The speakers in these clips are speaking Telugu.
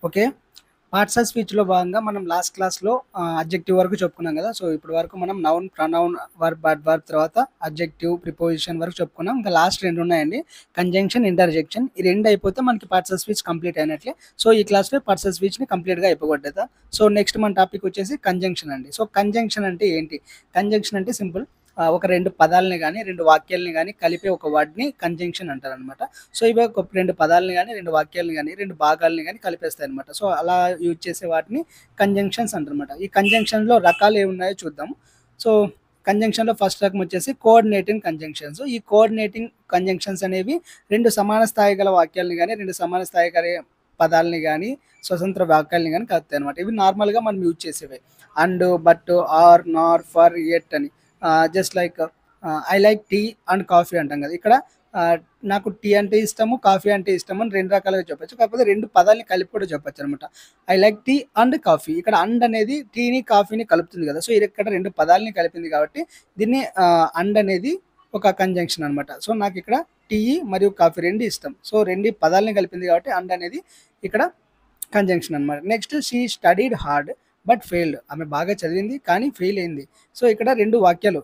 ఓకే. పార్ట్స్ ఆఫ్ స్పీచ్‌లో భాగంగా మనం లాస్ట్ క్లాస్‌లో అడ్జెక్టివ్ వరకు చెప్పుకున్నాం గదా! సో, ఇప్పటి వరకు మనం నౌన్, ప్రొనౌన్, వర్బ్, అడ్వర్బ్ తర్వాత అడ్జెక్టివ్, ప్రిపోజిషన్ వరకు చెప్పుకున్నాం. ఇంకా లాస్ట్ 2 ఉన్నాయండి. Conjunction, interjection. ఈ 2 అయిపోతే మనకి పార్ట్స్ ఆఫ్ స్పీచ్ కంప్లీట్ అయినట్లే. సో, ఈ క్లాస్‌లో పార్ట్స్ ఆఫ్ స్పీచ్‌ని కంప్లీట్‌గా అయిపోగొట్టేద్దాం. సో, నెక్స్ట్ మన టాపిక్ వచ్చేసి కంజంక్షన్ అండి. సో, కంజంక్షన్ అంటే ఏంటి? కంజంక్షన్ అంటే సింపుల్. ఒక 2 పదాలని గాని, 2 వాక్యాలని గాని కలిపే ఒక వర్డ్‌ని కంజంక్షన్ అంటారనమాట. సో, ఇవి ఒక 2 పదాలని గాని, 2 వాక్యాలని గాని, 2 భాగాల్ని గాని కలిపేస్తాయన్నమాట. సో, అలా యూజ్ చేసే వాటిని కంజంక్షన్స్ అంటారనమాట. ఈ కంజంక్షన్‌లో రకాలు ఏమున్నాయో చూద్దాం. సో, కంజంక్షన్‌లో ఫస్ట్ రకం వచ్చేసి కోఆర్డినేటింగ్ కంజంక్షన్స్. ఈ కోఆర్డినేటింగ్ కంజంక్షన్స్ అనేవి 2 సమాన స్థాయి గల వాక్యాలని గాని, 2 సమాన స్థాయి గల పదాలని గాని, స్వతంత్ర వాక్యాలని గాని కలుపుతాయన్నమాట. ఇవి నార్మల్‌గా మనం యూజ్ చేసేవే. And, but, or, nor, for, yet అని. Just like I like tea and coffee అంటాం కదా! ఇక్కడ నాకు టీ అంటే ఇష్టము, కాఫీ అంటే ఇష్టము అని 2 రకాలుగా చెప్పొచ్చు. కాకపోతే 2 పదాలని కలిపి కూడా చెప్పొచ్చనమాట. I like tea and coffee. ఇక్కడ అండ్ అనేది టీని, కాఫీని కలుపుతుంది కదా! సో, ఇది ఇక్కడ 2 పదాలని కలిపింది కాబట్టి దీన్ని అండ్ అనేది ఒక కంజంక్షన్ అనమాట. సో, నాకిక్కడ టీ మరియు కాఫీ 2 ఇష్టం. సో, 2 పదాలని కలిపింది కాబట్టి అండ్ అనేది ఇక్కడ కంజంక్షన్ అనమాట. Next she studied hard but failed. ఆమె బాగా చదివింది కానీ ఫెయిల్ అయింది. సో, ఇక్కడ 2 వాక్యాలు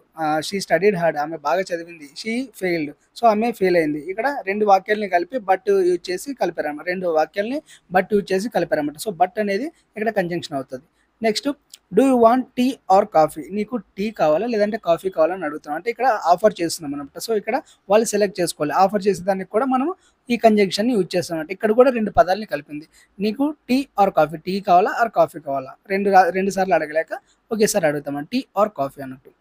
షీ స్టడీడ్ హార్డ్ ఆమె బాగా చదివింది. షీ ఫెయిల్డ్ సో, ఆమె ఫెయిల్ అయింది. ఇక్కడ 2 వాక్యాలని కలిపి బట్ యూజ్ చేసి కలిపారన్నమాట. 2 వాక్యాలని బట్ యూజ్ చేసి కలిపారన్నమాట. సో, బట్ అనేది ఇక్కడ కంజంక్షన్ అవుతది. Next do you want tea or coffee? నీకు టీ కావాలా? లేదంటే కాఫీ కావాలా? అని అడుగుతున్నాం. అంటే ఇక్కడ ఆఫర్ చేస్తున్నాం అన్నమాట. సో, ఇక్కడ వాళ్ళు సెలెక్ట్ చేసుకోవాలి. ఆఫర్ చేసేదానికి కూడా మనం ఈ కంజంక్షన్‌ని యూజ్ చేస్తామన్నమాట. ఇక్కడ కూడా 2 పదాలని కలిపింది. నీకు టీ ఆర్ కాఫీ? టీ కావాలా? ఆర్ కాఫీ కావాలా? 2 సార్లు అడగలేక ఒకేసారి అడుగుతాం. టీ ఆర్ కాఫీ అన్నట్టు.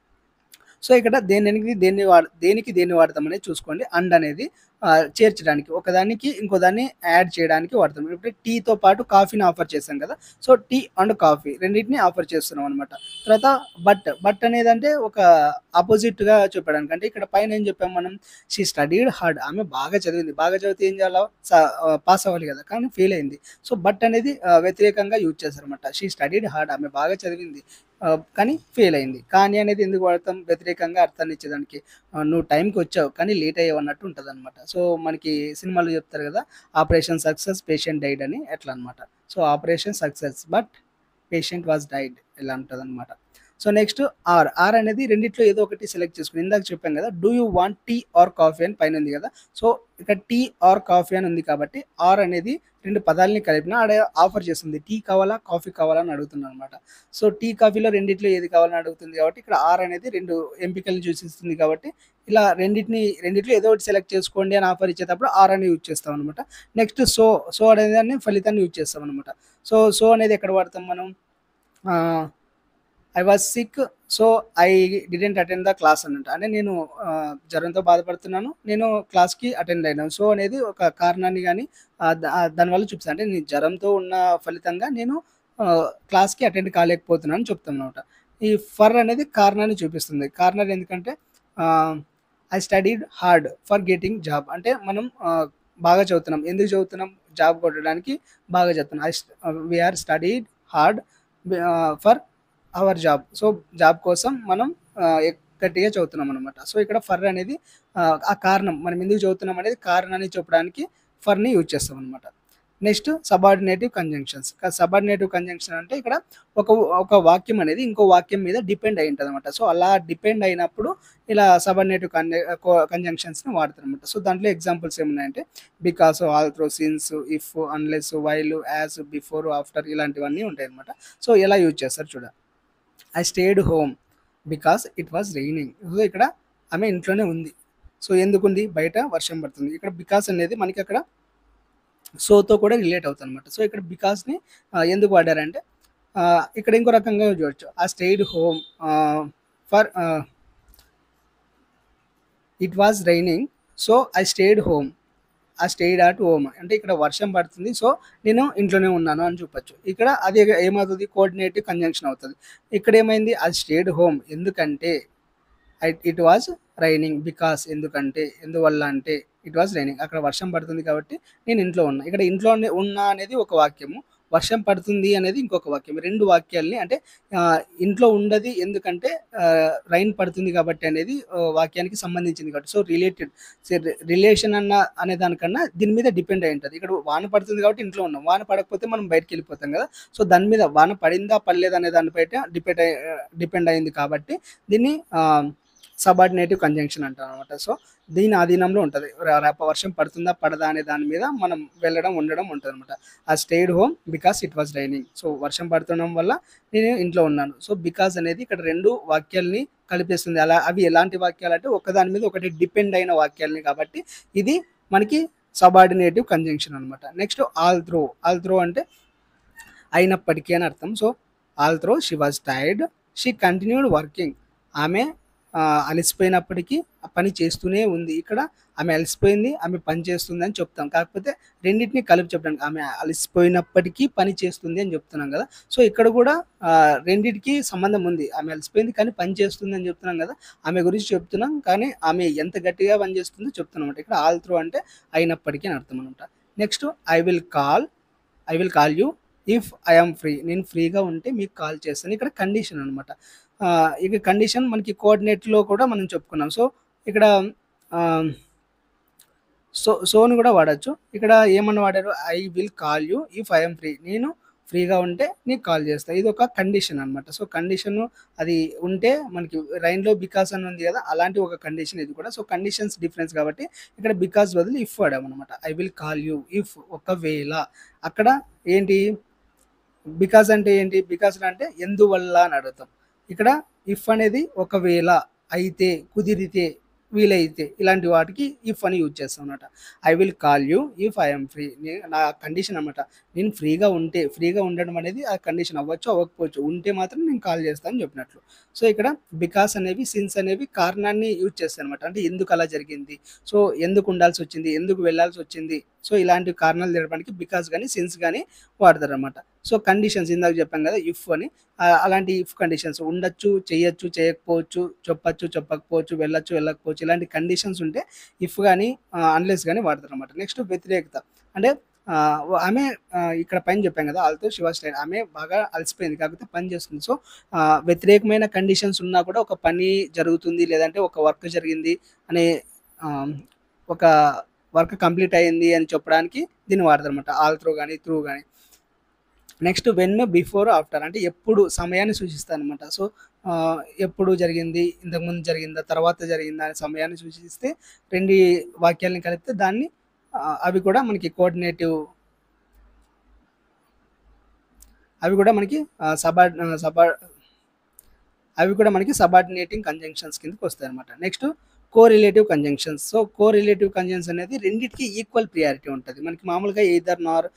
సో, ఇక్కడ దేనికి దేన్ని వాడతామనేది చూసుకోండి. అండ్ అనేది చేర్చడానికి. ఒకదానికి ఇంకో దాన్ని యాడ్ చేయడానికి వాడతాం. ఇప్పుడు టీతో పాటు కాఫీని ఆఫర్ చేశాం కదా! సో, టీ అండ్ కాఫీ రెండిటిని ఆఫర్ చేస్తున్నాం అనమాట. తర్వాత బట్ అనేదంటే ఒక అపోజిట్‌గా చెప్పడానికి. అంటే ఇక్కడ పైన ఏం చెప్పాం మనం? She studied hard. ఆమె బాగా చదివింది. బాగా చదివితే ఏం చేయాలా? పాస్ అవ్వాలి కదా! కానీ ఫెయిల్ అయింది. సో, బట్ అనేది వ్యతిరేకంగా యూజ్ చేశారన్నమాట. She studied hard. ఆమె బాగా చదివింది. కానీ ఫెయిల్ అయింది. కానీ అనేది ఎందుకు వాడతాం? వ్యతిరేకంగా అర్థాన్ని ఇచ్చేదానికి. నువ్వు టైంకి వచ్చావు కానీ లేట్ అయ్యావు అన్నట్టు ఉంటదనమాట. సో, మనకి సినిమాలో చెప్తారు కదా! ఆపరేషన్ సక్సెస్ పేషెంట్ డైడ్ అని అట్లా అనమాట. So, operation success but patient was died ఇలా ఉంటదనమాట. సో, నెక్స్ట్ ఆర్ అనేది రెండిట్లో ఏదో ఒకటి సెలెక్ట్ చేసుకొని ఇందాక చెప్పాం కదా! Do you want tea or coffee అని పైన ఉంది కదా! సో, ఇక్కడ టీ ఆర్ కాఫీ అని ఉంది కాబట్టి ఆర్ అనేది 2 పదాలని కలిపిన ఆడ ఆఫర్ చేస్తుంది. టీ కావాలా? కాఫీ కావాలా? అని అడుగుతుందనమాట. సో, టీ, కాఫీలో రెండిట్లో ఏది కావాలని అడుగుతుంది కాబట్టి ఇక్కడ ఆర్ అనేది 2 ఎంపికలను సూచిస్తుంది కాబట్టి ఇలా రెండిట్లో ఏదో ఒకటి సెలెక్ట్ చేసుకోండి అని ఆఫర్ ఇచ్చేటప్పుడు ఆర్ అని యూజ్ చేస్తామనమాట. నెక్స్ట్ సో అనే దాన్ని ఫలితాన్ని యూజ్ చేస్తామనమాట. సో అనేది ఎక్కడ వాడతాం మనం? I was sick so I didn't attend the class అన్నట్టు. అంటే నేను జ్వరంతో బాధపడుతున్నాను. నేను క్లాస్‌కి అటెండ్ అయినాను. సో అనేది ఒక కారణాన్ని గాని దానివల్ల చూపిస్తాను. అంటే నేను జ్వరంతో ఉన్న ఫలితంగా నేను క్లాస్‌కి అటెండ్ కాలేకపోతున్నాను అని చెప్తామనమాట. ఈ ఫర్ అనేది కారణాన్ని చూపిస్తుంది. కారణం ఎందుకంటే I studied hard for getting job. అంటే మనం బాగా చదువుతున్నాం. ఎందుకు చదువుతున్నాం? జాబ్ కొట్టడానికి బాగా చదువుతున్నాం. We are studied hard for our job. So, job కోసం మనం గట్టిగా చదువుతున్నామనమాట. సో, ఇక్కడ ఫర్ అనేది ఆ కారణం. మనం ఎందుకు చదువుతున్నాం అనేది కారణాన్ని చెప్పడానికి ఫర్‌ని యూజ్ చేస్తామనమాట. Next subordinative conjunctions. Subordinative conjunction అంటే ఇక్కడ ఒక ఒక వాక్యం అనేది ఇంకో వాక్యం మీద డిపెండ్ అయి ఉంటదనమాట. సో, అలా డిపెండ్ అయినప్పుడు ఇలా సబార్డినేటివ్ కంజంక్షన్స్‌ని వాడతారనమాట. సో, దాంట్లో ఎగ్జాంపుల్స్ ఏమున్నాయంటే because, although, since, if, unless, while, as, before, after ఇలాంటివన్నీ ఉంటాయనమాట. సో, ఎలా యూజ్ చేస్తారు చూడండి. I stayed home because it was raining. So, ఇక్కడ ఆమె ఇంట్లోనే ఉంది. సో, ఎందుకుంది? బయట వర్షం పడుతుంది. ఇక్కడ బికాస్ అనేది మనకి అక్కడ సోతో కూడా రిలేట్ అవుతుందనమాట. సో, ఇక్కడ బికాస్‌ని ఎందుకు వాడారంటే ఇక్కడ ఇంకో రకంగా చూడొచ్చు. I stayed home for it was raining so I stayed home. I stayed at home. అంటే ఇక్కడ వర్షం పడుతుంది. సో, నేను ఇంట్లోనే ఉన్నాను అని చెప్పొచ్చు. ఇక్కడ అది ఏమవుతది? కోఆర్డినేటివ్ కంజంక్షన్ అవుతది. ఇక్కడ ఏమైంది? ఐ స్టేడ్ హోమ్ ఎందుకంటే ఇట్ వాస్ రైనింగ్ బికాస్ ఎందుకంటే ఎందువల్ల అంటే ఇట్ వాస్ రైనింగ్ అక్కడ వర్షం పడుతుంది కాబట్టి నేను ఇంట్లో ఉన్నా. ఇక్కడ ఇంట్లోనే ఉన్నా అనేది ఒక వాక్యము. వర్షం పడుతుంది అనేది ఇంకొక వాక్యం. 2 వాక్యాల్ని అంటే ఇంట్లో ఉండది ఎందుకంటే రైన్ పడుతుంది కాబట్టి అనేది వాక్యానికి సంబంధించింది కాబట్టి. సో, రిలేటెడ్ రిలేషన్ అనే దానికన్నా దీని మీద డిపెండ్ అయి ఉంటది. ఇక్కడ వాన పడుతుంది కాబట్టి ఇంట్లో ఉన్నాం. వాన పడకపోతే మనం బయటికెళ్ళిపోతాం గదా! సో, దాని మీద వాన పడిందా? పడలేదా? అనే దాని బయట డిపెండ్ అయింది కాబట్టి దీన్ని సబార్డినేటివ్ కంజంక్షన్ అంటామనమాట. సో, దీని ఆధీనంలో ఉంటది. వర్షం పడుతుందా? పడదా? అనే దాని మీద మనం వెళ్ళడం, ఉండడం ఉంటదనమాట. I stayed home because it was raining. So, వర్షం పడుతుండడం వల్ల నేను ఇంట్లో ఉన్నాను. సో, బికాస్ అనేది ఇక్కడ 2 వాక్యాల్ని కలిపేస్తుంది. అవి ఎలాంటి వాక్యాలంటే ఒకదాని మీద ఒకటి డిపెండ్ అయిన వాక్యాల్ని కాబట్టి ఇది మనకి సబార్డినేటివ్ కంజంక్షన్ అనమాట. నెక్స్ట్ ఆల్ త్రో అంటే అయినప్పటికీ అని అర్థం. So, all throw she was tired she continued working. ఆమె అలసిపోయినప్పటికీ పని చేస్తూనే ఉంది. ఇక్కడ ఆమె అలసిపోయింది, ఆమె పని చేస్తుంది అని చెప్తాం. కాకపోతే రెండిటిని కలిపి చెప్పడానికి ఆమె అలసిపోయినప్పటికీ పని చేస్తుంది అని చెప్తున్నాం కదా! సో, ఇక్కడ కూడా రెండిటికి సంబంధం ఉంది. ఆమె అలసిపోయింది కానీ పని చేస్తుంది అని చెప్తున్నాం కదా! ఆమె గురించి చెప్తున్నాం. కానీ ఆమె ఎంత గట్టిగా పని చేస్తుందో చెప్తున్నామన్నమాట. ఇక్కడ ఆల్ త్రూ అంటే అయినప్పటికీ అని అర్థం అనమాట. Next I will call you if I am free. నేను ఫ్రీగా ఉంటే మీకు కాల్ చేస్తాను. ఇక్కడ కండిషన్ అనమాట. ఇక కండిషన్ మనకి కోఆర్డినేట్‌లో కూడా మనం చెప్పుకున్నాం. సో, ఇక్కడ ఆహ్, సోని కూడా వాడొచ్చు. ఇక్కడ ఏమని వాడారు? I will call you if I am free. నేను ఫ్రీగా ఉంటే నీకు కాల్ చేస్తా. ఇదొక కండిషన్ అనమాట. సో, కండిషను అది ఉంటే మనకి రైన్‌లో బికాస్ అని ఉంది కదా! అలాంటి ఒక కండిషన్ ఇది కూడా. సో, కండిషన్స్ డిఫరెన్స్ కాబట్టి ఇక్కడ బికాస్ బదులు ఇఫ్ వాడామనమాట. I will call you if ఒకవేళ. అక్కడ ఏంటి? బికాస్ అంటే ఏంటి? బికాస్ అంటే ఎందువల్ల అని అడుగుతాం. ఇక్కడ ఇఫ్ అనేది ఒకవేళ, అయితే, కుదిరితే, వీలైతే ఇలాంటి వాటికి ఇఫ్ అని యూజ్ చేస్తాం అనమాట. I will call you if I am free. నా కండిషన్ అనమాట. నేను ఫ్రీగా ఉండడం అనేది ఆ కండిషన్ అవ్వచ్చు, అవ్వకపోవచ్చు. ఉంటే మాత్రం నేను కాల్ చేస్తాను అని చెప్పినట్లు. సో, ఇక్కడ బికాస్ అనేవి, సిన్స్ అనేవి కారణాన్ని యూజ్ చేస్తాయనమాట. అంటే ఎందుకు అలా జరిగింది? సో, ఎందుకు ఉండాల్సి వచ్చింది? ఎందుకు వెళ్ళాల్సి వచ్చింది? సో, ఇలాంటి కారణాలు తెలపడానికి బికాస్ గానీ, సిన్స్ గానీ వాడతారనమాట. సో, కండిషన్స్ ఇందాక చెప్పాం కదా! ఇఫ్ అని. అలాంటి ఇఫ్ కండిషన్స్ ఉండొచ్చు, చేయొచ్చు, చేయకపోవచ్చు, చెప్పొచ్చు, చెప్పకపోవచ్చు, వెళ్ళొచ్చు, వెళ్ళకపోవచ్చు. ఇలాంటి కండిషన్స్ ఉంటే ఇఫ్ గానీ, అన్‌లెస్ గానీ వాడతారనమాట. నెక్స్ట్ వ్యతిరేకత. అంటే ఆమె ఇక్కడ పైన చెప్పాం కదా! ఆల్‌తో షీ వాస్ టైర్డ్. ఆమె బాగా అలసిపోయింది. కాకపోతే పని చేస్తుంది. సో, వ్యతిరేకమైన కండిషన్స్ ఉన్నా కూడా ఒక పని జరుగుతుంది, లేదంటే ఒక వర్క్ జరిగింది అనే ఒక వర్క్ కంప్లీట్ అయింది అని చెప్పడానికి దీన్ని వాడతారనమాట. ఆల్ త్రూ గానీ, త్రూ గానీ. నెక్స్ట్ వెన్, బిఫోర్, ఆఫ్టర్ అంటే ఎప్పుడు సమయాన్ని సూచిస్తాయనమాట. సో, ఎప్పుడు జరిగింది, ఇంతకుముందు జరిగిందా, తర్వాత జరిగిందా అనే సమయాన్ని సూచిస్తే 2 వాక్యాలను కలిపితే దాన్ని అవి కూడా మనకి కోఆర్డినేటివ్ అవి కూడా మనకి సబార్డ్ సబా అవి కూడా మనకి సబార్డినేటింగ్ కంజంక్షన్స్ కిందకి వస్తాయన్నమాట. Next correlative conjunctions. So, correlative conjunctions అనేది రెండిటికి ఈక్వల్ ప్రియారిటీ ఉంటది. మనకి మామూలుగా ఎయిదర్ నార్,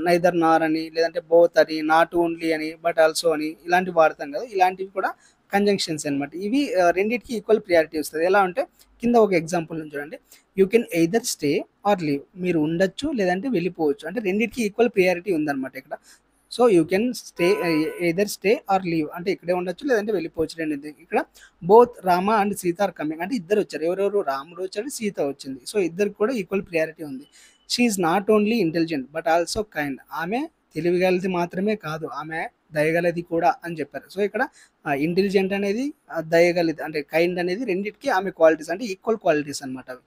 నైదర్ నార్ అని, లేదంటే బోత్ అని, నాట్ ఓన్లీ అని, బట్ ఆల్సో అని ఇలాంటివి వాడతాం కదా! ఇలాంటివి కూడా కంజంక్షన్స్ అనమాట. ఇవి రెండిటికి ఈక్వల్ ప్రియారిటీ వస్తది. ఎలా అంటే కింద ఒక ఎగ్జాంపుల్ చూడండి. You can either stay or leave. మీరు ఉండొచ్చు, లేదంటే వెళ్ళిపోవచ్చు. అంటే రెండిటికి ఈక్వల్ ప్రియారిటీ ఉందన్నమాట ఇక్కడ. So, you can either stay or leave అంటే ఇక్కడే ఉండొచ్చు, లేదంటే వెళ్ళిపోవచ్చు. రెండిటికి. ఇక్కడ both Rama and Sita are coming అంటే ఇద్దరు వచ్చారు. ఎవరెవరు? రాముడు వచ్చాడు, సీత వచ్చింది. సో, ఇద్దరికి కూడా ఈక్వల్ ప్రియారిటీ ఉంది. She is not only intelligent but also kind. ఆమె తెలివిగలది మాత్రమే కాదు, ఆమె దయగలది కూడా అని చెప్పారు. సో, ఇక్కడ ఇంటెలిజెంట్ అనేది, దయగలది అంటే కైండ్ అనేది రెండిటికి ఆమె క్వాలిటీస్ అంటే ఈక్వల్ క్వాలిటీస్ అనమాట అవి.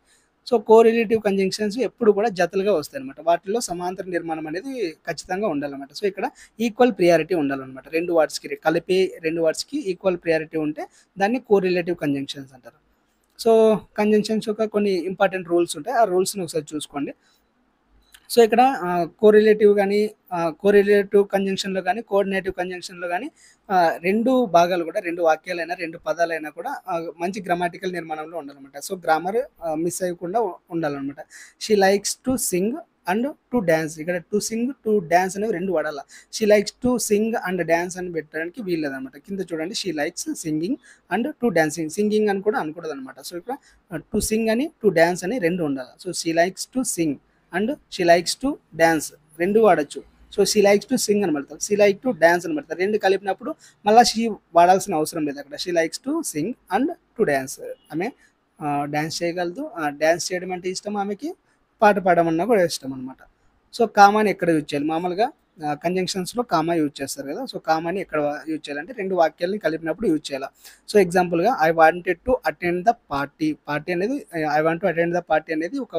సో, కోరిలేటివ్ కంజంక్షన్స్ ఎప్పుడు కూడా జతలుగా వస్తాయన్నమాట. వాటిల్లో సమాంతర నిర్మాణం అనేది ఖచ్చితంగా ఉండాలన్నమాట. సో, ఇక్కడ ఈక్వల్ ప్రియారిటీ ఉండాలన్నమాట. 2 వర్డ్స్‌కి కలిపి 2 వర్డ్స్‌కి ఈక్వల్ ప్రియారిటీ ఉంటే దాన్ని కోరిలేటివ్ కంజంక్షన్స్ అంటారు. సో, కంజంక్షన్స్ యొక్క కొన్ని ఇంపార్టెంట్ రూల్స్ ఉంటాయి. ఆ రూల్స్‌ని ఒకసారి చూసుకోండి. సో, ఇక్కడ కోరిలేటివ్ గానీ, కోరిలేటివ్ కంజంక్షన్‌లో గానీ, కోఆర్డినేటివ్ కంజంక్షన్‌లో గానీ 2 భాగాలు కూడా 2 వాక్యాలైనా, 2 పదాలైనా కూడా మంచి గ్రామాటికల్ నిర్మాణంలో ఉండాలన్నమాట. సో, గ్రామర్ మిస్ అయ్యకుండా ఉండాలన్నమాట. She likes to sing and to dance. ఇక్కడ టు సింగ్, టు డాన్స్ అనేవి 2 వాడాల. She likes to sing and dance అని పెట్టడానికి వీల్లేదనమాట. కింద చూడండి she likes singing and to dancing. Singing అని కూడా అనకూడదనమాట. సో, ఇక్కడ టు సింగ్ అని, టు డాన్స్ అని 2 ఉండాలి. So, she likes to sing and she likes to dance 2 వాడొచ్చు. So, she likes to sing అని పెడతారు. షీ లైక్ టు డాన్స్ అని పెడతారు. 2 కలిపినప్పుడు మళ్ళా షీ వాడాల్సిన అవసరం లేదు అక్కడ. She likes to sing and to dance. ఆమె డాన్స్ చేయగలదు. డాన్స్ చేయడం అంటే ఇష్టం ఆమెకి. పాట పాడమన్నా కూడా ఇష్టం అనమాట. సో, కామాని ఎక్కడ యూజ్ చేయాలి? మామూలుగా కంజంక్షన్స్‌లో కామా యూజ్ చేస్తారు కదా! సో, కామాని ఎక్కడ యూజ్ చేయాలంటే 2 వాక్యాల్ని కలిపినప్పుడు యూజ్ చేయాల. సో, ఎగ్జాంపుల్‌గా I wanted to attend the party. Party అనేది I want to attend the party అనేది ఒక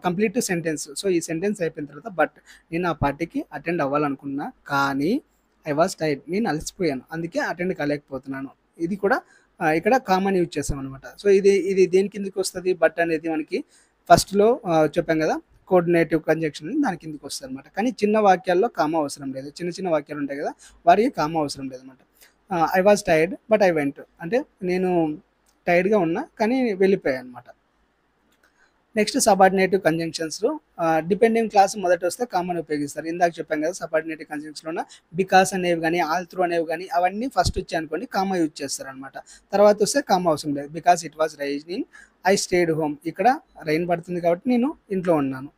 కంప్లీట్ సెంటెన్స్. సో, ఈ సెంటెన్స్ అయిపోయిన తర్వాత నేను ఆ పార్టీకి అటెండ్ అవ్వాలనుకున్నా. కానీ ఐ వాస్ టైర్డ్. నేను అలసిపోయాను. అందుకే అటెండ్ కాలేకపోతున్నాను. ఇది కూడా ఇక్కడ కామన్ యూజ్ చేసామనమాట. సో, ఇది దేని కిందకొస్తది? అనేది మనకి ఫస్ట్‌లో చెప్పాం కదా! కోఆర్డినేటివ్ కంజంక్షన్ దాని కిందకొస్తదనమాట. కానీ చిన్న వాక్యాల్లో కామా అవసరం లేదు. చిన్న చిన్న వాక్యాలు ఉంటాయి కదా! వాటికి కామా అవసరం లేదనమాట. I was tired but I went. అంటే నేను టైర్డ్‌గా ఉన్నా కానీ వెళ్ళిపోయాననమాట. నెక్స్ట్ సబార్డినేటివ్ కంజంక్షన్స్‌లో డిపెండింగ్ క్లాస్ మొదటొస్తే కామన్ ఉపయోగిస్తారు. ఇందాక చెప్పాం కదా! సబార్డినేటివ్ కంజంక్షన్‌లోన బికాస్ అనేవి గాని, ఆల్ త్రూ అనేవి గాని అవన్నీ ఫస్ట్ వచ్చాయనుకోండి కామా యూజ్ చేస్తారనమాట. తర్వాతొస్తే కామా అవసరం లేదు. Because it was raining I stayed home. ఇక్కడ రైన్ పడుతుంది కాబట్టి నేను ఇంట్లో ఉన్నాను.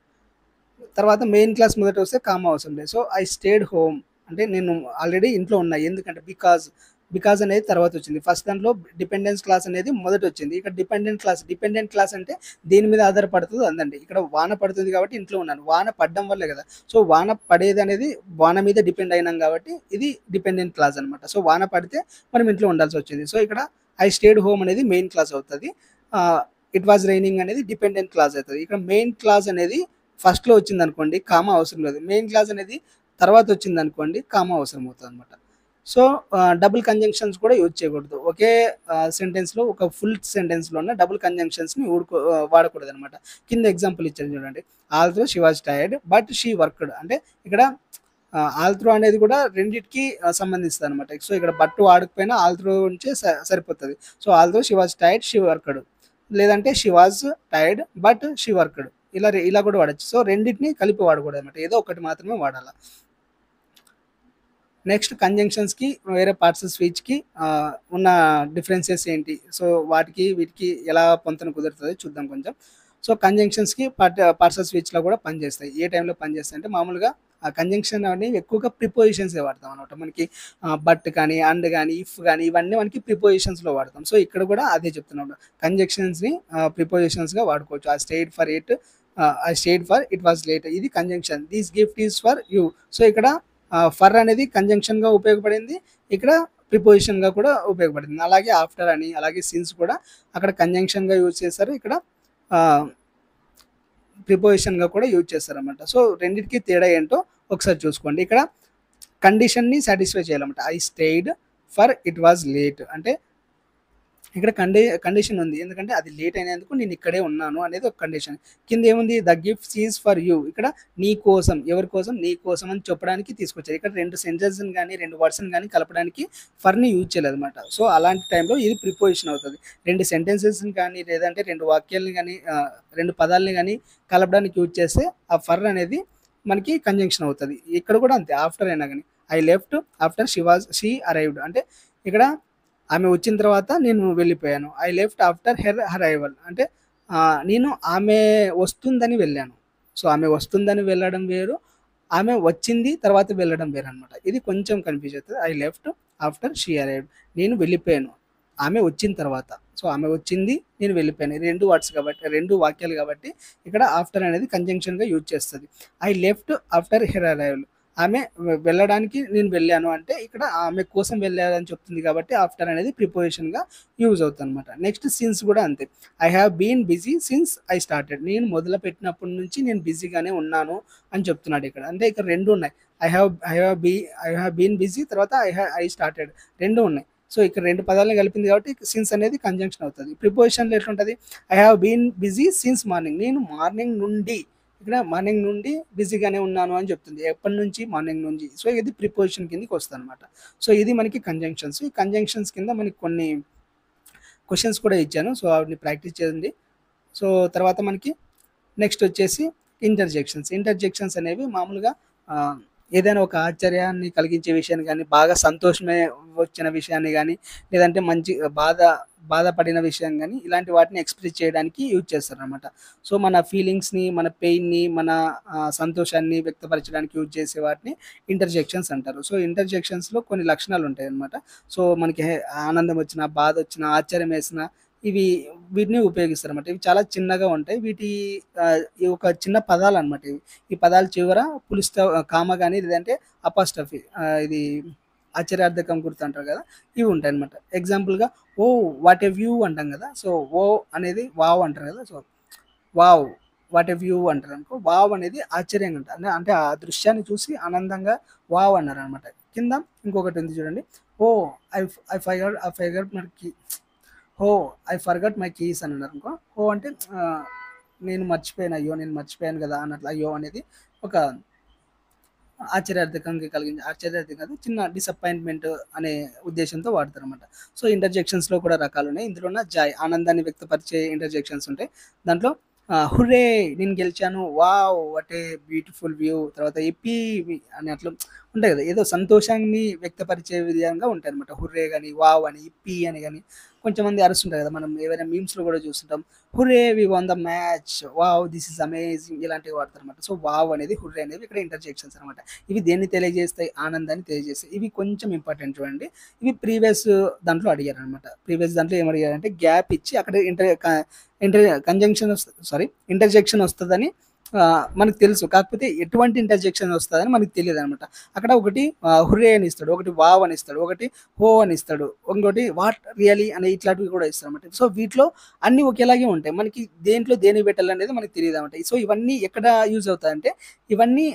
తర్వాత మెయిన్ క్లాస్ మొదట వస్తే కామా అవసరం లేదు. సో, ఐ స్టేడ్ హోమ్ అంటే నేను ఆల్రెడీ ఇంట్లో ఉన్నా. ఎందుకంటే బికాజ్ అనేది తర్వాత వచ్చింది. ఫస్ట్ దాంట్లో డిపెండెన్స్ క్లాస్ అనేది మొదట వచ్చింది. ఇక్కడ డిపెండెంట్ క్లాస్ అంటే దేని మీద ఆధారపడుతుందో అదండి. ఇక్కడ వాన పడుతుంది కాబట్టి ఇంట్లో ఉన్నాను. వాన పడడం వల్లే కదా! సో, వాన పడేది అనేది వాన మీద డిపెండ్ అయినాం కాబట్టి ఇది డిపెండెంట్ క్లాస్ అనమాట. సో, వాన పడితే మనం ఇంట్లో ఉండాల్సి వచ్చింది. సో, ఇక్కడ ఐ స్టేడ్ హోమ్ అనేది మెయిన్ క్లాస్ అవుతది. ఇట్ వాస్ రైనింగ్ అనేది డిపెండెంట్ క్లాస్ అవుతది. ఇక్కడ మెయిన్ క్లాస్ అనేది ఫస్ట్‌లో వచ్చిందనుకోండి కామా అవసరం లేదు. మెయిన్ క్లాస్ అనేది తర్వాత వచ్చిందనుకోండి కామా అవసరం అవుతదనమాట. సో, డబుల్ కంజంక్షన్స్ కూడా యూజ్ చేయకూడదు. ఒకే సెంటెన్స్‌లో ఒక ఫుల్ సెంటెన్స్‌లోనే డబుల్ కంజంక్షన్స్‌ని వాడకూడదనమాట. కింద ఎగ్జాంపుల్ ఇచ్చాను చూడండి. Although she was tired but she worked. అంటే ఇక్కడ ఆల్ త్రూ అనేది కూడా రెండిటికి సంబంధిస్తదనమాట. సో, ఇక్కడ బట్ వాడకపోయినా ఆల్ త్రూ ఉంటే సరిపోతది. So, although she was tired she worked. లేదంటే she was tired but she worked. ఇలా కూడా వాడొచ్చు. సో, రెండిటిని కలిపి వాడకూడదనమాట. ఏదో ఒకటి మాత్రమే వాడాల. నెక్స్ట్ కంజంక్షన్స్‌కి వేరే పార్ట్స్ ఆఫ్ స్పీచ్‌కి ఉన్న డిఫరెన్సెస్ ఏంటి? సో, వీటికి ఎలా పొంతన కుదురుతదో చూద్దాం కొంచెం. సో, కంజంక్షన్స్‌కి పార్ట్స్ ఆఫ్ స్పీచ్‌లో కూడా పనిచేస్తాయి. ఏ టైంలో పనిచేస్తాయంటే మామూలుగా ఆ కంజంక్షన్ అనేవి ఎక్కువగా ప్రిపోజిషన్సే వాడతాం అనమాట. మనకి బట్ కానీ, అండ్ గానీ, ఇఫ్ గానీ ఇవన్నీ మనకి ప్రిపోజిషన్స్‌లో వాడతాం. సో, ఇక్కడ కూడా అదే చెప్తున్నాను. కంజంక్షన్స్‌ని ప్రిపోజిషన్స్‌గా వాడుకోవచ్చు. I stayed for it was late. ఇది conjunction. This gift is for you. So, ఇక్కడ ఫర్ అనేది కంజంక్షన్‌గా ఉపయోగపడింది. ఇక్కడ ప్రిపోజిషన్‌గా కూడా ఉపయోగపడింది. అలాగే ఆఫ్టర్ అని, అలాగే సిన్స్ కూడా అక్కడ కంజంక్షన్‌గా యూజ్ చేశారు. ఇక్కడ ఆహ్, ప్రిపోజిషన్‌గా కూడా యూజ్ చేస్తారనమాట. సో, రెండిటికి తేడా ఏంటో ఒకసారి చూసుకోండి. ఇక్కడ కండిషన్‌ని సాటిస్ఫై చేయాలన్నమాట. I stayed for it was late. అంటే ఇక్కడ కండిషన్ ఉంది. ఎందుకంటే అది లేట్ అయినందుకు నేను ఇక్కడే ఉన్నాను అనేది ఒక కండిషన్. కింద ఏముంది? The gifts is for you. ఇక్కడ నీ కోసం, ఎవరి కోసం? నీ కోసం అని చెప్పడానికి తీసుకొచ్చారు. ఇక్కడ 2 సెంటెన్స్‌ని గాని, 2 వర్డ్స్‌ని గాని కలపడానికి ఫర్‌ని యూజ్ చేయలేదన్నమాట. సో, అలాంటి టైంలో ఇది ప్రిపోజిషన్ అవుతది. 2 సెంటెన్సెస్‌ని కానీ, లేదంటే 2 వాక్యాలని గాని 2 పదాలని గాని కలపడానికి యూజ్ చేస్తే ఆ ఫర్ అనేది మనకి కంజంక్షన్ అవుతది. ఇక్కడ కూడా అంతే ఆఫ్టర్ అయినా గాని. I left after she arrived. అంటే ఇక్కడ ఆమె వచ్చిన తర్వాత నేను వెళ్ళిపోయాను. I left after her arrival. అంటే నేను ఆమె వస్తుందని వెళ్ళాను. సో, ఆమె వస్తుందని వెళ్ళడం వేరు. ఆమె వచ్చింది తర్వాత వెళ్ళడం వేరనమాట. ఇది కొంచెం కన్‌ఫ్యూజ్ అవుతది. I left after she arrived. నేను వెళ్ళిపోయాను. ఆమె వచ్చిన తర్వాత. సో, ఆమె వచ్చింది, నేను వెళ్ళిపోయాను. ఇది 2 వర్డ్స్ కాబట్టి 2 వాక్యాలు కాబట్టి ఇక్కడ ఆఫ్టర్ అనేది కంజంక్షన్‌గా యూజ్ చేస్తది. I left after her arrival. ఆమె వెళ్ళడానికి నేను వెళ్ళాను అంటే ఇక్కడ ఆమె కోసం వెళ్ళాలని చెప్తుంది కాబట్టి ఆఫ్టర్ అనేది ప్రిపోజిషన్‌గా యూజ్ అవుతుందనమాట. నెక్స్ట్ సిన్స్ కూడా అంతే. I have been busy since I started. నేను మొదలుపెట్టినప్పటి నుంచి నేను బిజీగానే ఉన్నాను అని చెప్తున్నాడు ఇక్కడ. అంటే ఇక్కడ 2 ఉన్నాయి. ఐ హావ్ బీన్ బిజీ తర్వాత ఐ స్టార్టెడ్ 2 ఉన్నాయి. సో, ఇక్కడ 2 పదాలను కలిపింది కాబట్టి సిన్స్ అనేది కంజంక్షన్ అవుతది. ప్రిపోజిషన్‌లో ఎట్లుంటది? I have been busy since morning. నేను మార్నింగ్ నుండి ఇక్కడ మార్నింగ్ నుండి బిజీగానే ఉన్నాను అని చెప్తుంది. ఎప్పటినుంచి? మార్నింగ్ నుంచి. సో, ఇది ప్రిపోజిషన్ కిందకి వస్తదనమాట. సో, ఇది మనకి కంజంక్షన్స్. ఈ కంజంక్షన్స్ కింద మనకి కొన్ని క్వెషన్స్ కూడా ఇచ్చాను. సో, వాటిని ప్రాక్టీస్ చేయండి. సో, తర్వాత మనకి నెక్స్ట్ వచ్చేసి ఇంటర్జెక్షన్స్ అనేవి మామూలుగా ఏదైనా ఒక ఆశ్చర్యాన్ని కలిగించే విషయాన్ని గానీ, బాగా సంతోషమే వచ్చిన విషయాన్ని గానీ, లేదంటే మంచి బాధపడిన విషయం గానీ, ఇలాంటి వాటిని ఎక్స్‌ప్రెస్ చేయడానికి యూజ్ చేస్తారనమాట. సో, మన ఫీలింగ్స్‌ని, మన పెయిన్‌ని, మన సంతోషాన్ని వ్యక్తపరచడానికి యూజ్ చేసే వాటిని ఇంటర్జెక్షన్స్ అంటారు. సో, ఇంటర్జెక్షన్స్‌లో కొన్ని లక్షణాలుంటాయనమాట. సో, మనకి ఆనందం వచ్చినా, బాధొచ్చినా, ఆశ్చర్యం వేసినా ఇవి వీటిని ఉపయోగిస్తారన్నమాట. ఇవి చాలా చిన్నగా ఉంటాయి. ఈ ఒక చిన్న పదాలన్నమాట ఇవి. ఈ పదాల చివర కామ గాని లేదంటే అపాస్ట్రఫీ ఇది ఆశ్చర్యార్థకం గుర్తు అంటారు కదా! ఇవి ఉంటాయన్నమాట. ఎగ్జాంపుల్‌గా ఓహ్! వాట్ ఎ వ్యూ అంటాం కదా! So, oh! అనేది వావ్ అంటారు కదా! So, wow! What a view అంటారనుకో. వావ్ అనేది ఆశ్చర్యంగా ఉంటది. అంటే ఆ దృశ్యాన్ని చూసి ఆనందంగా వావ్ అన్నారనమాట. కింద ఇంకొకటి ఉంది చూడండి. Oh! I forgot my key oh! I forgot my keys అని అన్నారనుకో. ఓహ్! అంటే నేను మర్చిపోయాను. అయ్యో! నేను మర్చిపోయాను గదా! అన్నట్లు అయ్యో! అనేది ఒక ఆశ్చర్యార్థకం కాదు. చిన్న డిసప్పాయింట్‌మెంట్ అనే ఉద్దేశ్యంతో వాడతారనమాట. సో, ఇంటర్జెక్షన్స్‌లో కూడా రకాలున్నాయి. ఇందులోన ఆనందాన్ని వ్యక్తపరిచే ఇంటర్జెక్షన్స్ ఉంటాయి. దాంట్లో హుర్రే! నేను గెలిచాను. Wow! What a beautiful view. తర్వాత అని అట్లా ఉంటాయి కదా! ఏదో సంతోషాన్ని వ్యక్తపరిచే విధంగా ఉంటాయన్నమాట. హుర్రే గాని, వావ్ అని, అని గాని కొంచెంమంది అరుస్తుంటారు కదా! మనం ఏవైనా మీమ్స్‌లో కూడా చూస్తుంటాం. Hurray! V one the match. Wow! This is amazing ఇలాంటివి వాడతారనమాట. సో, వావ్ అనేది, హుర్రే అనేవి ఇక్కడ ఇంటర్జెక్షన్స్ అనమాట. ఇవి దేన్ని తెలియజేస్తాయి? ఆనందాన్ని తెలియజేస్తాయి. ఇవి కొంచెం ఇంపార్టెంట్ చూడండి. ఇవి దాంట్లో అడిగారనమాట. ప్రీవియస్ దాంట్లో ఏమడిగారంటే గ్యాప్ ఇచ్చి అక్కడ ఇంటర్ కంజంక్షన్ సారీ ఇంటర్జెక్షన్ వస్తదని మనకు తెలుసు. కాకపోతే ఎటువంటి ఇంటర్జెక్షన్ వస్తదని మనకు తెలీదనమాట. అక్కడ ఒకటి హుర్రే అని ఇస్తాడు. ఒకటి వావ్ అని ఇస్తాడు. ఒకటి హో అని ఇస్తాడు. ఇంకోటి వాట్ రియలీ అని ఇట్లాంటివి కూడా ఇస్తాడనమాట. సో, వీటిలో అన్నీ ఒకేలాగే ఉంటాయి. మనకి దేంట్లో దేనికి పెట్టాలనేది మనకు తెలీదనమాట. సో, ఇవన్నీ ఎక్కడ యూజ్ అవుతాయంటే ఇవన్నీ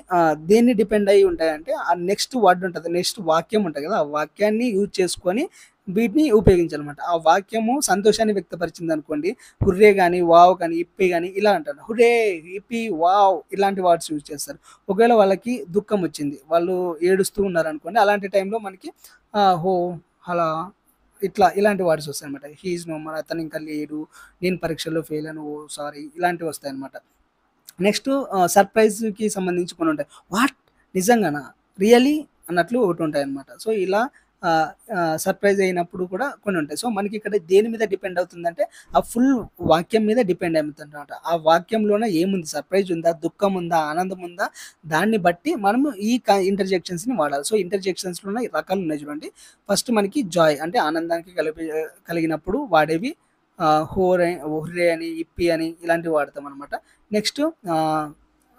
దేన్ని డిపెండ్ అయ్యి ఉంటాయంటే ఆ నెక్స్ట్ వర్డ్ ఉంటది. నెక్స్ట్ వాక్యం ఉంటది కదా! ఆ వాక్యాన్ని యూజ్ చేసుకొని వీటిని ఉపయోగించాలన్నమాట. ఆ వాక్యము సంతోషాన్ని వ్యక్తపరిచిందనుకోండి, హుర్రే గాని, వావ్ గాని, ఇప్పి గాని ఇలా అంటారు. హుర్రే! ఇప్పి, వావ్! ఇలాంటి వర్డ్స్ యూజ్ చేస్తారు. ఒకవేళ వాళ్ళకి దుఃఖం వచ్చింది. వాళ్ళు ఏడుస్తూ ఉన్నారనుకోండి. అలాంటి టైంలో మనకి హో, అలా ఇలాంటి వర్డ్స్ వస్తాయన్నమాట. హి ఈజ్ నో మోర్ అతను ఇంకా లేడు. నేను పరీక్షల్లో ఫెయిల్ అయ్యాను. ఓహ్! సారీ ఇలాంటివి వస్తాయన్నమాట. నెక్స్ట్ సర్ప్రైజ్‌కి సంబంధించి కొన్నుంటాయి. వాట్! నిజంగానా? రియల్లీ? అన్నట్లు ఒకటుంటాయన్నమాట. సో, ఇలా సర్ప్రైజ్ అయినప్పుడు కూడా కొన్నుంటాయి. సో, మనకిక్కడ దేని మీద డిపెండ్ అవుతుందంటే, ఆ ఫుల్ వాక్యం మీద డిపెండ్ అవుతుందన్నమాట. ఆ వాక్యంలోన ఏముంది? సర్ప్రైజ్ ఉందా? దుఃఖం ఉందా? ఆనందం ఉందా? దాన్ని బట్టి మనము ఈ ఇంటర్జెక్షన్స్‌ని వాడాలి. సో, ఇంటర్జెక్షన్స్‌లోనే రకాలున్నాయి చూడండి. ఫస్ట్ మనకి జాయ్ అంటే ఆనందానికి కలిగినప్పుడు వాడేవి హుర్రే అని, ఇప్పి అని ఇలాంటివి వాడతామనమాట. నెక్స్ట్ ఆహ్,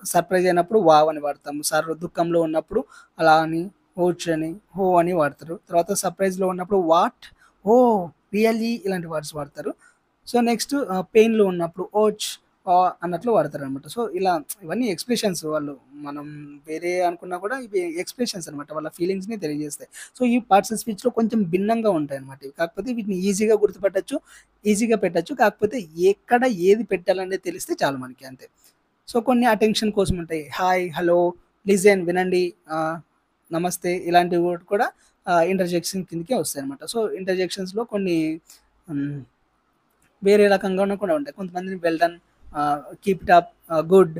సర్ప్రైజ్ అయినప్పుడు వావ్ అని వాడతాము. దుఃఖంలో ఉన్నప్పుడు అలా అని, ఓచ్ అని, హో అని వాడతారు. తర్వాత సర్ప్రైజ్‌లో ఉన్నప్పుడు వాట్, ఓహ్! రియల్లీ ఇలాంటి వర్డ్స్ వాడతారు. సో, నెక్స్ట్ పెయిన్‌లో ఉన్నప్పుడు ఓచ్, అన్నట్లు వాడతారనమాట. సో, ఇవన్నీ ఎక్స్‌ప్రెషన్స్ మనం వేరే అనుకున్నా కూడా ఇవి ఎక్స్‌ప్రెషన్స్ అనమాట. వాళ్ళ ఫీలింగ్స్‌ని తెలియజేస్తాయి. సో, ఈ పార్ట్స్ ఆఫ్ స్పీచ్‌లో కొంచెం భిన్నంగా ఉంటాయన్నమాట ఇవి. కాకపోతే వీటిని ఈజీగా గుర్తుపట్టొచ్చు, ఈజీగా పెట్టొచ్చు. కాకపోతే ఎక్కడ ఏది పెట్టాలనేది తెలిస్తే చాలు మనకి అంతే. సో, కొన్ని అటెన్షన్ కోసం ఉంటాయి. హాయ్, హలో, లిజన్ వినండి, నమస్తే ఇలాంటివి కూడా ఇంటర్జెక్షన్ కిందకే వస్తాయన్నమాట. సో, ఇంటర్జెక్షన్స్‌లో కొన్ని హ్మ్. వేరే రకంగాను కూడా ఉంటాయి. కొంతమందిని well done, keep it up, good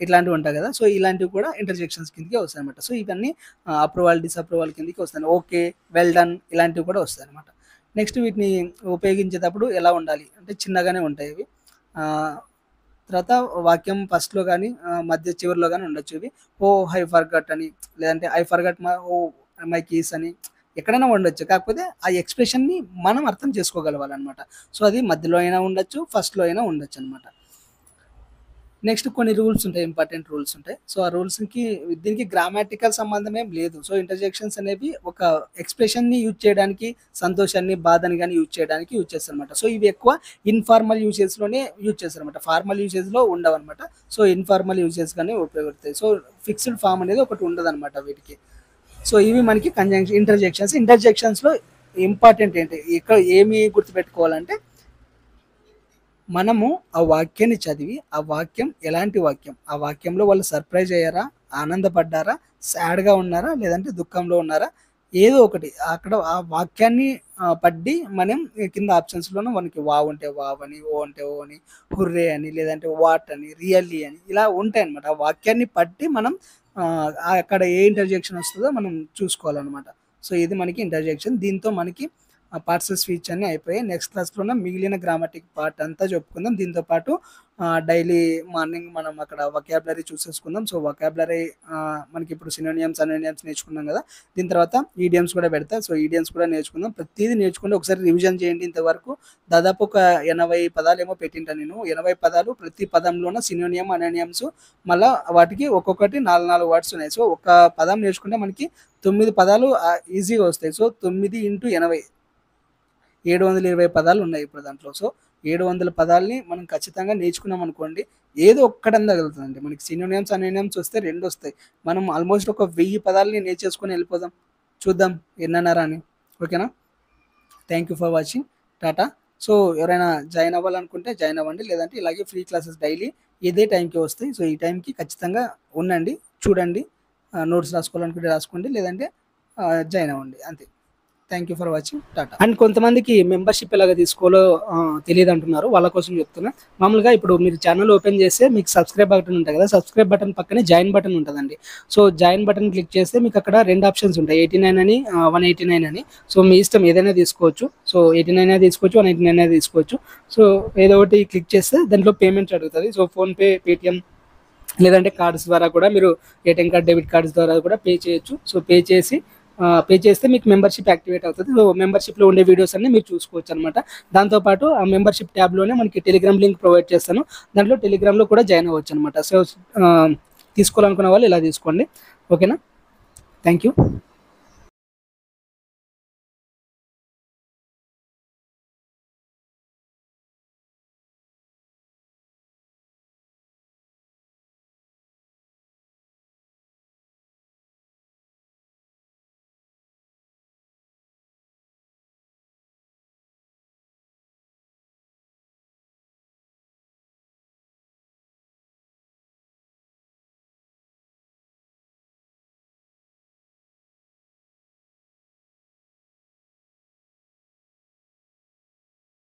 ఇట్లాంటివి ఉంటాయి కదా! సో, ఇలాంటివి కూడా ఇంటర్జెక్షన్స్ కిందకే వస్తాయన్నమాట. సో, ఇవన్నీ అప్రూవల్, డిసప్రూవల్ కిందకి వస్తాయి. ఓకే, వెల్ డన్ ఇలాంటివి కూడా వస్తాయన్నమాట. నెక్స్ట్ వీటిని ఉపయోగించేటప్పుడు ఎలా ఉండాలి అంటే చిన్నగానే ఉంటాయి ఇవి. ఆహ్, తర్వాత వాక్యం ఫస్ట్‌లో గాని, మధ్య చివరిలో గాని ఉండొచ్చు ఇవి. ఓహ్! ఐ ఫర్గాట్ అని, లేదంటే ఐ ఫర్గాట్ మై కీస్ అని ఎక్కడైనా ఉండొచ్చు. కాకపోతే ఆ ఎక్స్‌ప్రెషన్‌ని మనం అర్థం చేసుకోగలగాలనమాట. సో, అది మధ్యలో అయినా ఉండొచ్చు, ఫస్ట్‌లో అయినా ఉండొచ్చనమాట. నెక్స్ట్ కొన్ని రూల్స్ ఉంటాయి. ఇంపార్టెంట్ రూల్స్ ఉంటాయి. సో, ఆ దీనికి గ్రామాటికల్ సంబంధం ఏం లేదు. సో, ఇంటర్జెక్షన్స్ అనేవి ఒక ఎక్స్‌ప్రెషన్‌ని యూజ్ చేయడానికి, సంతోషాన్ని, బాధని గాని యూజ్ చేయడానికి యూజ్ చేస్తారనమాట. సో, ఇవి ఎక్కువ ఇన్‌ఫార్మల్ యూసేజ్‌లోనే యూజ్ చేస్తారనమాట. ఫార్మల్ యూసేజ్‌లో ఉండవనమాట. సో, ఇన్‌ఫార్మల్ యూసేజ్‌గానే ఉపయోగపడతాయి. సో, ఫిక్స్డ్ ఫార్మ్ అనేది ఒకటి ఉండదనమాట వీటికి. సో, ఇవి మనకి ఇంటర్జెక్షన్స్. ఇంటర్జెక్షన్స్‌లో ఇంపార్టెంట్ ఏంటి? ఇక్కడ ఏమి గుర్తుపెట్టుకోవాలంటే మనము ఆ వాక్యాన్ని చదివి, ఆ వాక్యం ఎలాంటి వాక్యం? ఆ వాక్యంలో వాళ్ళు సర్ప్రైజ్ అయ్యారా? ఆనందపడ్డారా? సాడ్‌గా ఉన్నారా? లేదంటే దుఃఖంలో ఉన్నారా? ఏదో ఒకటి అక్కడ ఆ వాక్యాన్ని పట్టి మనం కింద ఆప్షన్స్‌లోనే మనకి వావ్ అంటే వావ్ అని, ఓ అంటే ఓ అని, హుర్రే అని, లేదంటే వాట్ అని, రియల్లీ అని ఇలా ఉంటాయన్నమాట. ఆ వాక్యాన్ని పట్టి మనం అక్కడ ఏ ఇంటర్జెక్షన్ వస్తదో మనం చూసుకోవాలన్నమాట. సో, ఇది మనకి ఇంటర్జెక్షన్. దీంతో మనకి పార్ట్స్ స్పీచ్ అన్నీ అయిపోయాయి. నెక్స్ట్ క్లాస్‌లోన మిగిలిన గ్రామాటిక్ పార్ట్ అంతా చెప్పుకుందాం. దీంతో పాటు డైలీ మార్నింగ్ మనం అక్కడ వొకాబులరీ చూసేసుకుందాం. సో, వొకాబులరీ మనకిప్పుడు సినోనియమ్స్, అనోనియమ్స్ నేర్చుకున్నాం కదా! దీని తర్వాత ఈడియమ్స్ కూడా పెడతా. సో, ఈడియమ్స్ కూడా నేర్చుకుందాం. ప్రతీదీ నేర్చుకుంటే ఒకసారి రివిజన్ చేయండి. ఇంతవరకు దాదాపు ఒక 80 పదాలేమో పెట్టింటా నేను. 80 పదాలు, ప్రతి పదంలోన సినోనియం, అనోనియమ్స్ మళ్ళా వాటికి ఒక్కొక్కటి 4, 4 వర్డ్స్ ఉన్నాయి. సో, ఒక పదం నేర్చుకుంటే మనకి 9 పదాలు ఈజీగా వస్తాయి. సో, 9 ఇంటూ 80 720 పదాలు ఉన్నాయి ఇప్పుడు దాంట్లో. సో, 700 పదాలని మనం ఖచ్చితంగా నేర్చుకున్నాం అనుకోండి, ఏదో ఒక్కటన్నా తగులుతుందండి. మనకి సినోనియమ్స్, అనోనియమ్స్ వస్తే 2 వస్తాయి. మనం ఆల్మోస్ట్ ఒక 1000 పదాలని నేర్చేసుకొని వెళ్ళిపోదాం. చూద్దాం ఎన్నన్నారా అని. ఓకేనా? Thank you for watching. Tata. So, ఎవరైనా జాయిన్ అవ్వాలనుకుంటే జాయిన్ అవ్వండి. లేదంటే ఇలాగే ఫ్రీ క్లాసెస్ డైలీ ఇదే టైంకి వస్తాయి. సో, ఈ టైంకి ఖచ్చితంగా ఉండండి, చూడండి. నోట్స్ రాసుకోవాలనుకుంటే రాసుకోండి. లేదంటే జాయిన్ అవ్వండి అంతే. Thank you for watching. Tata. And కొంతమందికి మెంబర్షిప్ ఎలాగ తీసుకోవాలో తెలియదు అంటున్నారు. వాళ్ళ కోసం చెప్తున్నా. మామూలుగా ఇప్పుడు మీరు ఛానల్ ఓపెన్ చేస్తే మీకు సబ్స్క్రైబ్ బటన్ ఉంటుంది కదా! సబ్స్క్రైబ్ బటన్ పక్కనే జాయిన్ బటన్ ఉంటుందండి. సో, జాయిన్ బటన్ క్లిక్ చేస్తే మీకు అక్కడ 2 ఆప్షన్స్ ఉంటాయి. 89 అని 189 అని. సో, మీ ఇష్టం ఏదైనా తీసుకోవచ్చు. సో, 89 అయినా తీసుకోవచ్చు, 189 అయినా తీసుకోవచ్చు. సో, ఏదో ఒకటి క్లిక్ చేస్తే దాంట్లో పేమెంట్ అడుగుతుంది. సో, ఫోన్‌పే, పేటిఎం లేదంటే కార్డ్స్ ద్వారా కూడా మీరు ఏటీఎం కార్డ్, డెబిట్ కార్డ్స్ ద్వారా కూడా పే చేయొచ్చు. సో, పే చేస్తే మీకు మెంబర్షిప్ యాక్టివేట్ అవుతుంది. సో, మెంబర్షిప్‌లో ఉండే వీడియోస్ అన్నీ మీరు చూసుకోవచ్చు అనమాట. దాంతోపాటు ఆ మెంబర్షిప్ ట్యాబ్‌లోనే మనకి టెలిగ్రామ్ లింక్ ప్రొవైడ్ చేస్తాను. దాంట్లో టెలిగ్రామ్‌లో కూడా జాయిన్ అవ్వచ్చు అనమాట. సో, తీసుకోవాలనుకున్న వాళ్ళు ఇలా తీసుకోండి. ఓకేనా? Thank you.